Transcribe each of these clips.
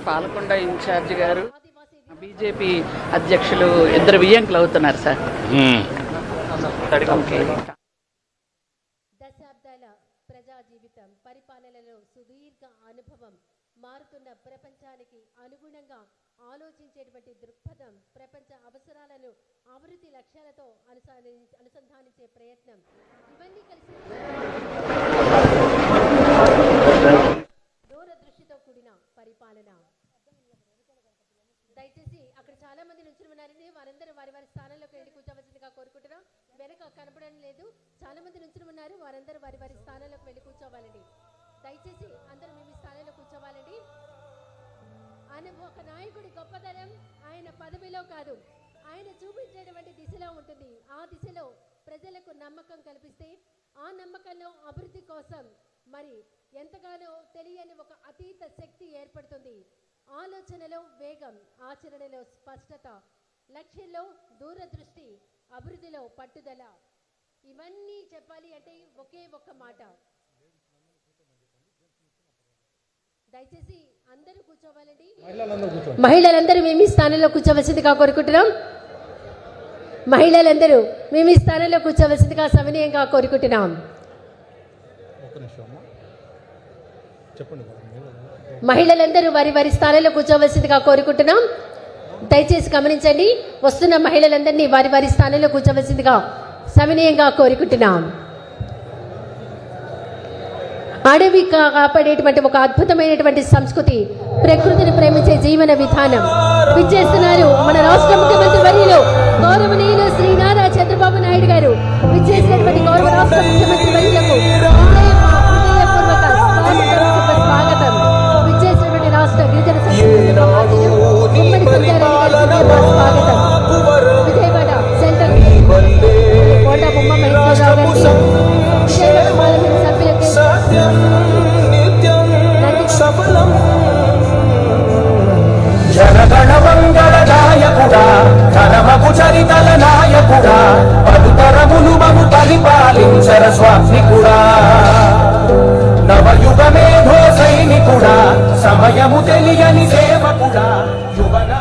Palakonda incharge గారు BJP అధ్యక్షులు ఇద్దరు వియ్యంకులు అవుతున్నారు సార్. దశాబ్దాల ప్రజా జీవితం, పరిపాలనలో సుదీర్ఘ అనుభవం, మారుతున్న ప్రపంచానికి అనుగుణంగా ఆలోచించేటువంటి దృక్పథం, ప్రపంచ అవసరాలను ఆవృత్తి లక్ష్యాలతో అనుసంధానించే ప్రయత్నం, ఇవన్నీ కలిసి దూరదృష్టితో కూడిన పరిపాలన. దయచేసి అక్కడ చాలా మంది నుంచి ఉన్నారండి, వారందరూ వారి వారి స్థానంలోకి వెళ్ళి కూర్చోవలసిందిగా కోరుకుంటున్నాం. వెనక కనపడడం లేదు, చాలా మంది నుంచి ఉన్నారు, వారందరూ వారి వారి స్థానంలోకి వెళ్ళి కూర్చోవాలండి. దయచేసి అందరూ మీ స్థానంలో కూర్చోవాలండి. ఒక నాయకుడి గొప్పతనం ఆయన పదవిలో కాదు, ఆయన చూపించేటువంటి దిశలో ఉంటుంది. ఆ దిశలో ప్రజలకు నమ్మకం కల్పిస్తే ఆ నమ్మకంలో అభివృద్ధి కోసం మరి ఎంతగానో తెలియని ఒక అతీత శక్తి ఏర్పడుతుంది. ఆలోచనలో వేగం, ఆచరణలో స్పష్టత, లక్ష్యంలో దూరదృష్టి, అభివృద్ధిలో పట్టుదల. ఇవన్నీ చెప్పాలి అంటే ఒకే ఒక్క మాట. దయచేసి అందరూ కూర్చోవాలండి. మహిళలందరూ మేము ఈ స్థానంలో కూర్చోవలసిందిగా కోరుకుంటున్నాం. మహిళలందరూ మేము ఈ స్థానంలో కూర్చోవలసిందిగా సవినయంగా కోరుకుంటున్నాం. మహిళలందరూ వారి వారి స్థానంలో కూర్చోవలసిందిగా కోరుకుంటున్నాం. దయచేసి గమనించండి, వస్తున్న మహిళలందరినీ వారి వారి స్థానంలో కూర్చోవలసిందిగా సవినయంగా కోరుకుంటున్నాం. అడవి కాపాడేటువంటి ఒక అద్భుతమైనటువంటి సంస్కృతి, ప్రకృతిని ప్రేమించే జీవన విధానం విచ్చేస్తున్నారు మన రాష్ట్ర ముఖ్యమంత్రి వర్యులు గౌరవనీయులు శ్రీ నారా చంద్రబాబు నాయుడు గారు. విచ్చేసినటువంటి గౌరవ రాష్ట్ర ముఖ్యమంత్రి వర్యులకు హృదయపూర్వక స్వాగతం. విచ్చేసినటువంటి రాష్ట్ర గిరిజన ఉమ్మడి స్వాగతం. విజయవాడ సెంట్రల్ కోట బొమ్మ మహేశ్వరరావు గారికి, విజయవాడ పార్లమెంట్ సభ్యులకి, జనగణ మంగళ నాయకుడా, ఘనమగు చరితల నాయకుడా, పలుతరములు మము పరిపాలించర స్వామికుడా, నవయుగ మేధో సైనికుడా, సమయము తెలియని సేవకుడా, యువన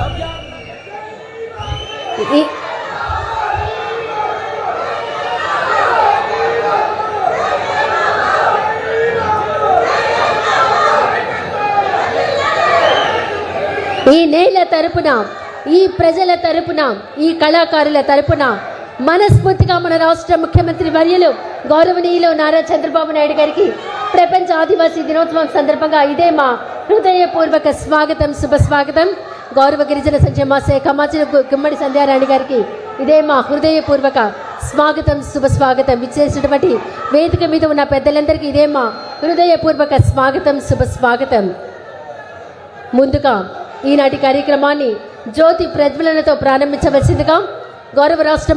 ఈ నేల తరపున, ఈ ప్రజల తరపున, ఈ కళాకారుల తరపున మనస్ఫూర్తిగా మన రాష్ట్ర ముఖ్యమంత్రి వర్యులు గౌరవనీయులు నారా చంద్రబాబు నాయుడు గారికి ప్రపంచ ఆదివాసీ దినోత్సవం సందర్భంగా ఇదే మా హృదయపూర్వక స్వాగతం, శుభ స్వాగతం. గౌరవ గిరిజన సంక్షేమ శాఖ మంత్రి గుమ్మడి సంధ్యారాణి గారికి ఇదే మా హృదయపూర్వక స్వాగతం, శుభ స్వాగతం. విచ్చేసినటువంటి వేదిక మీద ఉన్న పెద్దలందరికీ ఇదే మా హృదయపూర్వక స్వాగతం, శుభ స్వాగతం. ముందుగా ఈనాటి కార్యక్రమాన్ని జ్యోతి ప్రజ్వలనతో ప్రారంభించవలసిందిగా గౌరవ రాష్ట్ర